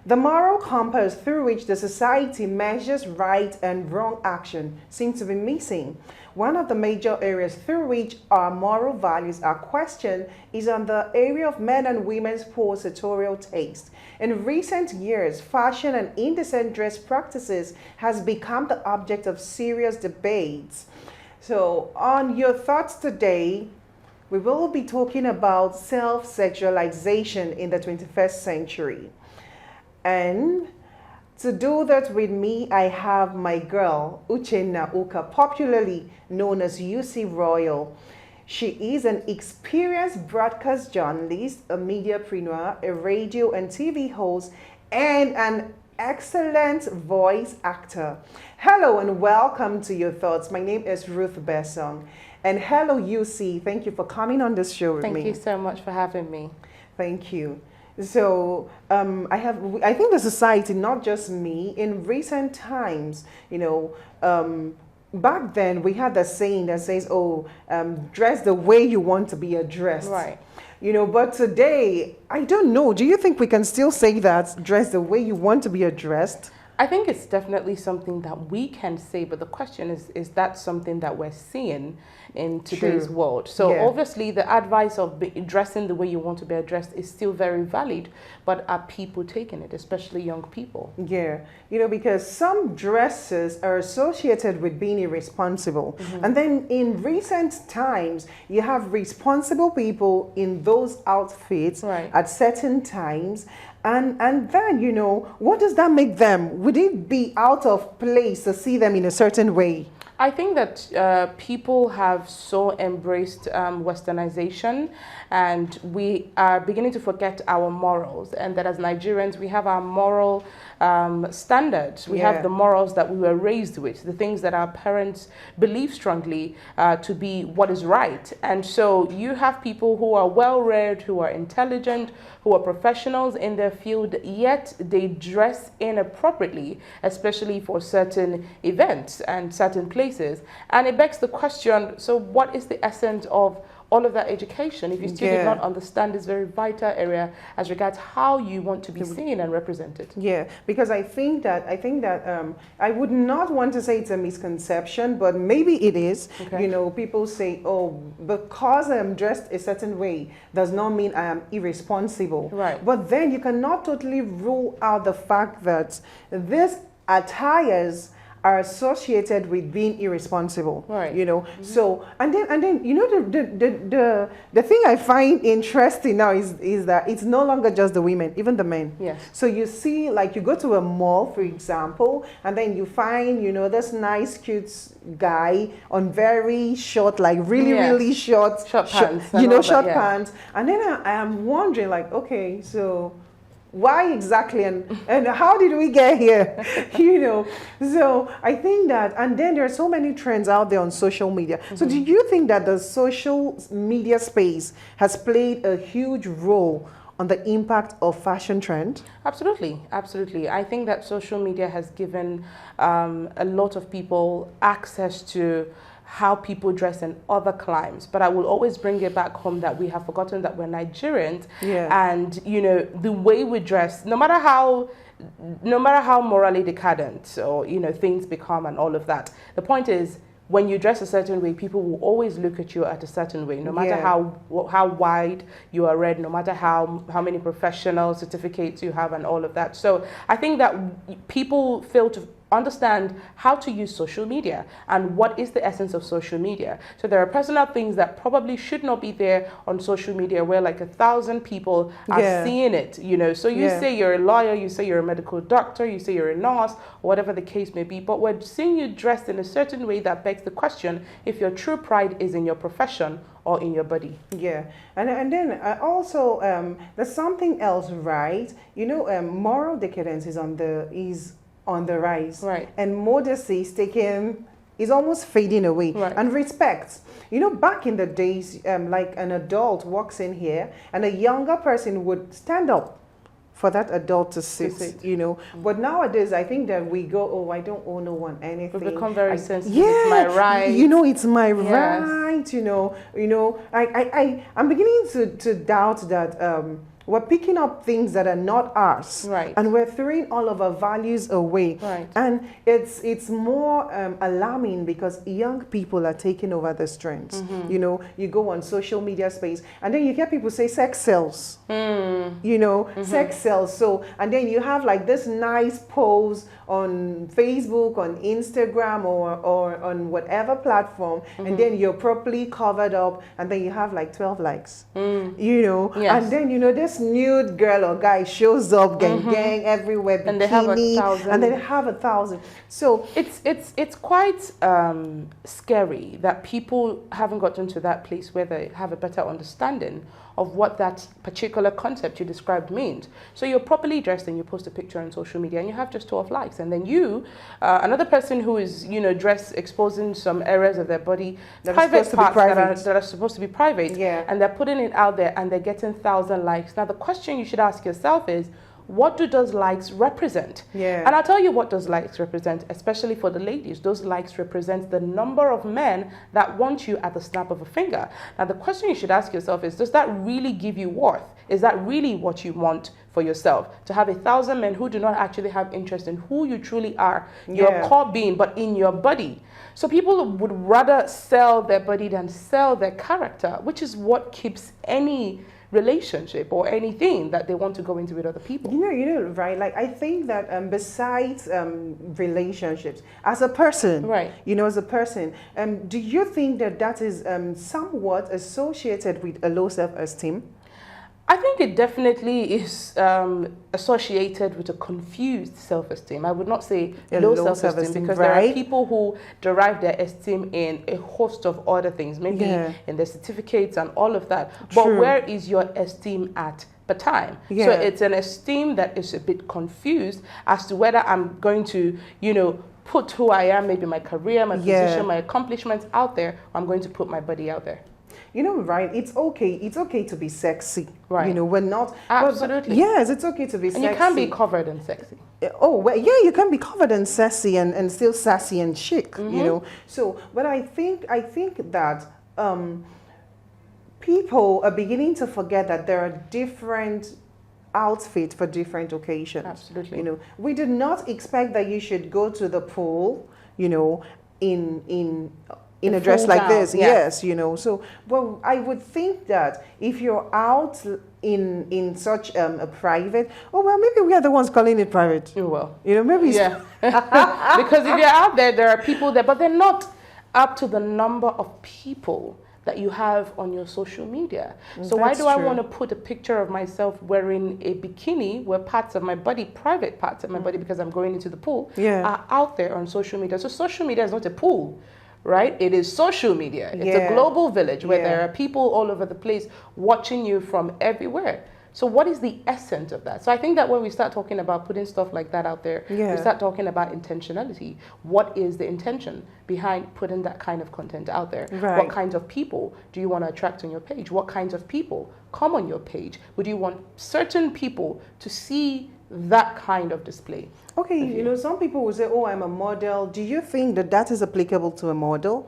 The moral compass through which the society measures right and wrong action seems to be missing. One of the major areas through which our moral values are questioned is on the area of men and women's poor sartorial taste. In recent years, fashion and indecent dress practices has become the object of serious debates. So, on your thoughts today, we will be talking about self-sexualization in the 21st century. And to do that with me, I have my girl, Uchenna Uka, popularly known as UC Royal. She is an experienced broadcast journalist, a mediapreneur, a radio and TV host, and an excellent voice actor. Hello and welcome to Your Thoughts. My name is Ruth Besong. And hello, UC. Thank you for coming on this show with me. Thank you so much for having me. Thank you. So I think the society, not just me, in recent times, back then we had the saying that says, dress the way you want to be addressed. Right. But today, I don't know. Do you think we can still say that, dress the way you want to be addressed? I think it's definitely something that we can say, but the question is that something that we're seeing in today's world? So obviously the advice of dressing the way you want to be addressed is still very valid, but are people taking it, especially young people? Yeah, because some dresses are associated with being irresponsible. Mm-hmm. And then in recent times, you have responsible people in those outfits at certain times. And then, what does that make them? Would it be out of place to see them in a certain way? I think that people have so embraced westernization, and we are beginning to forget our morals, and that as Nigerians we have our moral standards. We have the morals that we were raised with, the things that our parents believe strongly to be what is right. And so you have people who are well-read, who are intelligent, who are professionals in their field, yet they dress inappropriately, especially for certain events and certain places. And it begs the question, so what is the essence of all of that education if you still did not understand this very vital area as regards how you want to be seen and represented? Yeah, because I think that I would not want to say it's a misconception, but maybe it is. Okay. People say, because I am dressed a certain way does not mean I am irresponsible. Right. But then you cannot totally rule out the fact that these attires are associated with being irresponsible, right? Mm-hmm. So and then the thing I find interesting now is that it's no longer just the women, even the men. Yes. So you see, like you go to a mall, for example, and then you find this nice, cute guy on very short, like really short pants, short pants, and then I am wondering, like, okay, so why exactly and how did we get here? So I think that, and then there are so many trends out there on social media. Mm-hmm. So do you think that the social media space has played a huge role on the impact of fashion trend? Absolutely. I think that social media has given a lot of people access to how people dress in other climes, but I will always bring it back home that we have forgotten that we're Nigerians, and the way we dress, no matter how morally decadent or things become and all of that, the point is, when you dress a certain way, people will always look at you at a certain way, no matter how wide you are read, no matter how many professional certificates you have and all of that. So I think that people fail to understand how to use social media and what is the essence of social media. So there are personal things that probably should not be there on social media where like 1,000 people are seeing it, So you say you're a lawyer, you say you're a medical doctor, you say you're a nurse, whatever the case may be, but we're seeing you dressed in a certain way that begs the question if your true pride is in your profession or in your body. Yeah, and then also there's something else, right? Moral decadence is on the rise, right? And modesty is almost fading away, right? And respect. Back in the days, like an adult walks in here, and a younger person would stand up for that adult to sit. But nowadays, I think that we go, I don't owe no one anything. We become very sensitive. It's my right. It's my right. I'm beginning to doubt that. we're picking up things that are not ours, Right. and we're throwing all of our values away. Right. And it's more alarming because young people are taking over this trend. Mm-hmm. You know, you go on social media space, and then you hear people say sex sells. Mm. You know, Mm-hmm. sex sells. So, and then you have like this nice pose on Facebook, on Instagram, or on whatever platform, and then you're properly covered up, and then you have like 12 likes. You know, Yes. and then you know this nude girl or guy shows up, gang everywhere, bikini, And they have 1,000. and then they have 1,000. So It's quite scary that people haven't gotten to that place where they have a better understanding of what that particular concept you described means. So you're properly dressed and you post a picture on social media and you have just 12 likes, and then you, another person who is, you know, dressed exposing some areas of their body, That is private supposed to be parts private. that are supposed to be private, Yeah. and they're putting it out there and they're getting 1,000 likes. Now the question you should ask yourself is, what do those likes represent? Yeah. And I'll tell you what those likes represent, especially for the ladies. Those likes represent the number of men that want you at the snap of a finger. Now, the question you should ask yourself is, does that really give you worth? Is that really what you want for yourself? To have 1,000 men who do not actually have interest in who you truly are, your Yeah. core being, but in your body. So people would rather sell their body than sell their character, which is what keeps any relationship or anything that they want to go into with other people. You know, right? Like I think that besides relationships, as a person, Right. You know, as a person, do you think that that is somewhat associated with a low self-esteem? I think it definitely is associated with a confused self-esteem. I would not say A low low self-esteem, self-esteem, because there are right? people who derive their esteem in a host of other things, maybe Yeah. in their certificates and all of that. But True. where is your esteem at the time? So Yeah. it's an esteem that is a bit confused as to whether I'm going to, you know, put who I am, maybe my career, my Yeah. position, my accomplishments out there, or I'm going to put my body out there. You know, right? It's okay. It's okay to be sexy. Right. You know, we're not. Absolutely. Yes, it's okay to be And sexy. you can be covered and sexy. Oh, well, yeah, you can be covered and sassy and still sassy and chic, you know. So, but I think that people are beginning to forget that there are different outfits for different occasions. Absolutely. You know, we do not expect that you should go to the pool, you know, in a dress full like gown, this. yeah. Yes, you know. So, well, I would think that if you're out in such a private, oh well, maybe we are the ones calling it private. Well, You know, maybe it's yeah. Because if you're out there, there are people there, but they're not up to the number of people that you have on your social media. So why That's do I true. want to put a picture of myself wearing a bikini where parts of my body, private parts of my body, because I'm going into the pool, Yeah. are out there on social media? So social media is not a pool, right? It is social media. It's Yeah. a global village where Yeah. there are people all over the place watching you from everywhere. So what is the essence of that? So I think that when we start talking about putting stuff like that out there, Yeah. we start talking about intentionality. What is the intention behind putting that kind of content out there? Right. What kinds of people do you want to attract on your page? What kinds of people come on your page? Would you want certain people to see that kind of display? okay. You know, some people will say, "Oh, I'm a model." Do you think that that is applicable to a model?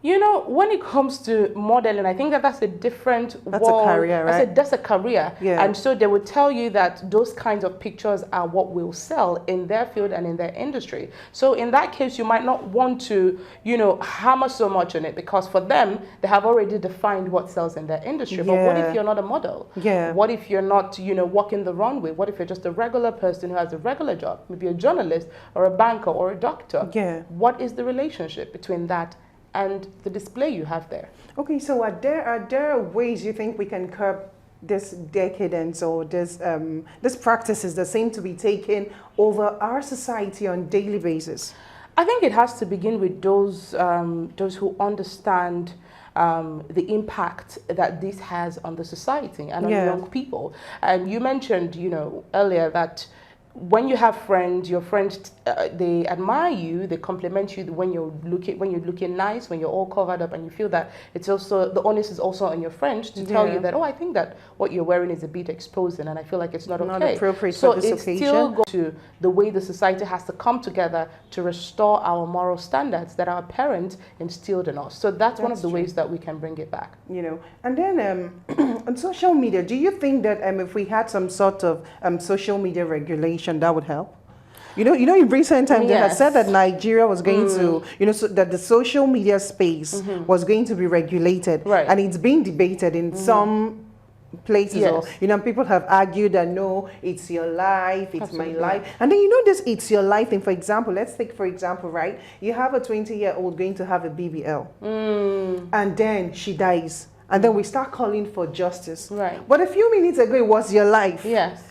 You know, when it comes to modeling, I think that that's a different That's a world. career, right? That's a career. Yeah. And so they would tell you that those kinds of pictures are what will sell in their field and in their industry. So in that case, you might not want to, you know, hammer so much on it, because for them, they have already defined what sells in their industry. But what Yeah. if you're not a model? Yeah. What if you're not, you know, walking the runway? What if you're just a regular person who has a regular job, maybe a journalist or a banker or a doctor? Yeah. What is the relationship between that and the display you have there? Okay, so are there ways you think we can curb this decadence or this practices that seem to be taken over our society on daily basis? I think it has to begin with those who understand the impact that this has on the society and on Yeah. young people. And you mentioned, you know, earlier that when you have friends, your friends they admire you, they compliment you when you're looking nice, when you're all covered up, and you feel that it's also the onus is also on your friends to tell you that, oh, I think that what you're wearing is a bit exposing, and I feel like it's not okay. Appropriate so for this it's occasion. still goes to the way the society has to come together to restore our moral standards that our parents instilled in us. So that's one of the ways that we can bring it back. And then on social media, do you think that if we had some sort of social media regulation, that would help? In recent times, they had said that Nigeria was going to, so that the social media space was going to be regulated, and it's being debated in some places. Or, people have argued that no, it's your life, it's my life, and then this it's your life thing. For example, let's take for example, right? You have a 20-year-old going to have a BBL, and then she dies, and then we start calling for justice. Right. But a few minutes ago, it was your life. Yes.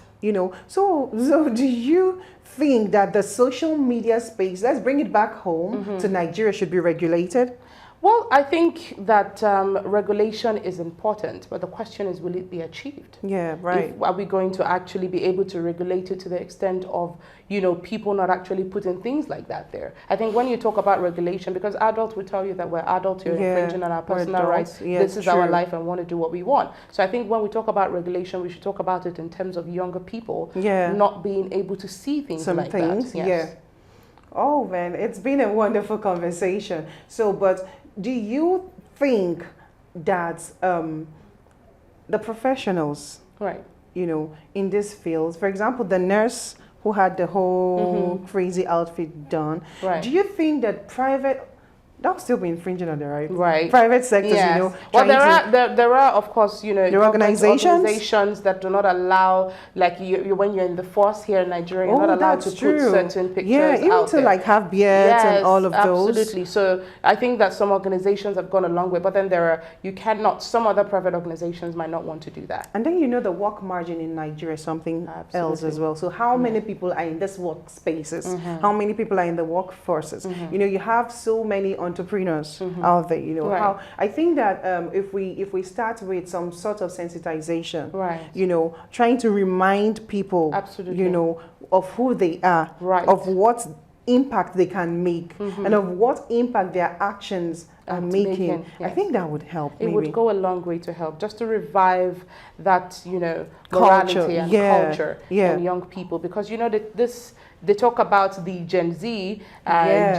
So do you think that the social media space, let's bring it back home to Nigeria, should be regulated? Well, I think that regulation is important, but the question is, will it be achieved? Yeah, right. Are we going to actually be able to regulate it to the extent of, people not actually putting things like that there? I think when you talk about regulation, because adults will tell you that we're adults, you're infringing on our personal rights, this is our life and want to do what we want. So I think when we talk about regulation, we should talk about it in terms of younger people not being able to see things like that. Yes. Oh, man, it's been a wonderful conversation. So, but do you think that the professionals, in this field, for example, the nurse who had the whole crazy outfit done, do you think that that would still be infringing on the private sectors, Well, there are, of course, the organizations that do not allow, like when you're in the force here in Nigeria, you're not allowed to put certain pictures even out to there. have beards and all of those. Absolutely. So I think that some organizations have gone a long way, but then some other private organizations might not want to do that. And then the work margin in Nigeria is something else as well. So how many people are in this workspaces? How many people are in the workforces? You have so many entrepreneurs out there, how I think that if we start with some sort of sensitization, trying to remind people, of who they are, of what impact they can make, and of what impact their actions are making. I think that would help. It would go a long way to help, just to revive that, morality and culture in young people, because they talk about the Gen Z and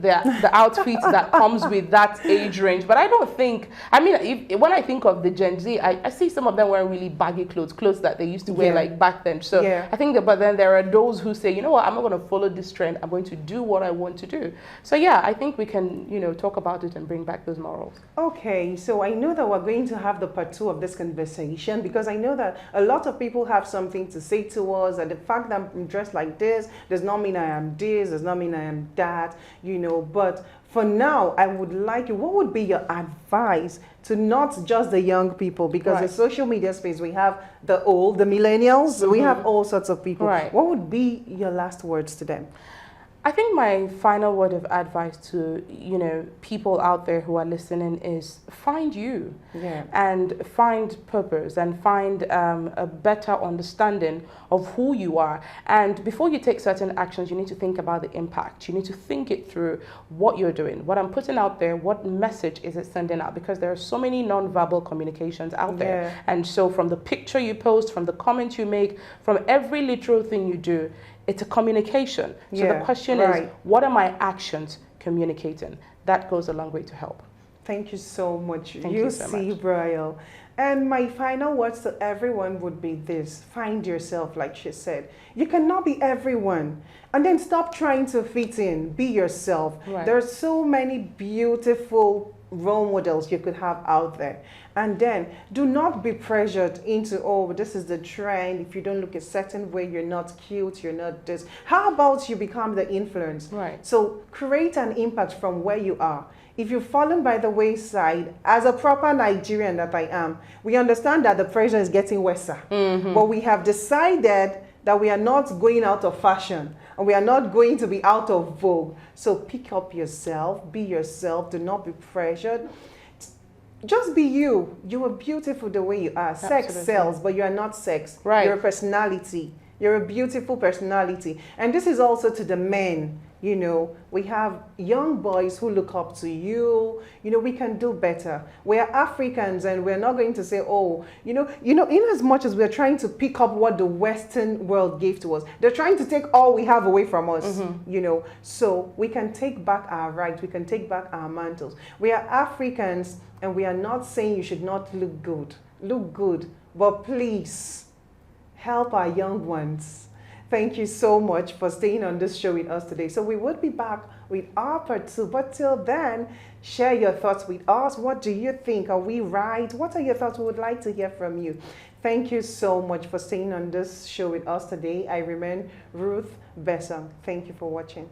the outfits that comes with that age range, but I don't think. I mean, when I think of the Gen Z, I see some of them wearing really baggy clothes that they used to wear like back then. So I think that, but then there are those who say, I'm not going to follow this trend. I'm going to do what I want to do. So I think we can talk about it and bring back those morals. Okay, so I know that we're going to have the part 2 of this conversation, because I know that a lot of people have something to say to us, and the fact that I'm dressed like this does not mean I am this, does not mean I am that, but for now, I would like what would be your advice to not just the young people, because the social media space, we have the millennials, we have all sorts of people. What would be your last words to them? I think my final word of advice to, people out there who are listening is find you and find purpose and find a better understanding of who you are. And before you take certain actions, you need to think about the impact. You need to think it through what you're doing, what I'm putting out there, what message is it sending out? Because there are so many non-verbal communications out there. And so from the picture you post, from the comment you make, from every literal thing you do, it's a communication. So the question is, what are my actions communicating? That goes a long way to help. Thank you so much. Thank you so much. Brielle. And my final words to everyone would be this: find yourself, like she said. You cannot be everyone. And then stop trying to fit in. Be yourself. There are so many beautiful role models you could have out there. And then do not be pressured into, oh, this is the trend. If you don't look a certain way, you're not cute, you're not this. How about you become the influence? So create an impact from where you are. If you've fallen by the wayside, as a proper Nigerian that I am, we understand that the pressure is getting worse. But we have decided that we are not going out of fashion and we are not going to be out of vogue. So pick up yourself, be yourself, do not be pressured. Just be you. You are beautiful the way you are. Sex sells, but you are not sex. You're a personality. You're a beautiful personality. And this is also to the men. You know, we have young boys who look up to you. You know, we can do better. We're Africans and we're not going to say, oh, in as much as we're trying to pick up what the Western world gave to us, they're trying to take all we have away from us, you know. So we can take back our rights. We can take back our mantles. We are Africans and we are not saying you should not look good. Look good, but please help our young ones. Thank you so much for staying on this show with us today. So we would be back with our part 2, but till then, share your thoughts with us. What do you think? Are we right? What are your thoughts? We would like to hear from you. Thank you so much for staying on this show with us today. I remain Ruth Bessam. Thank you for watching.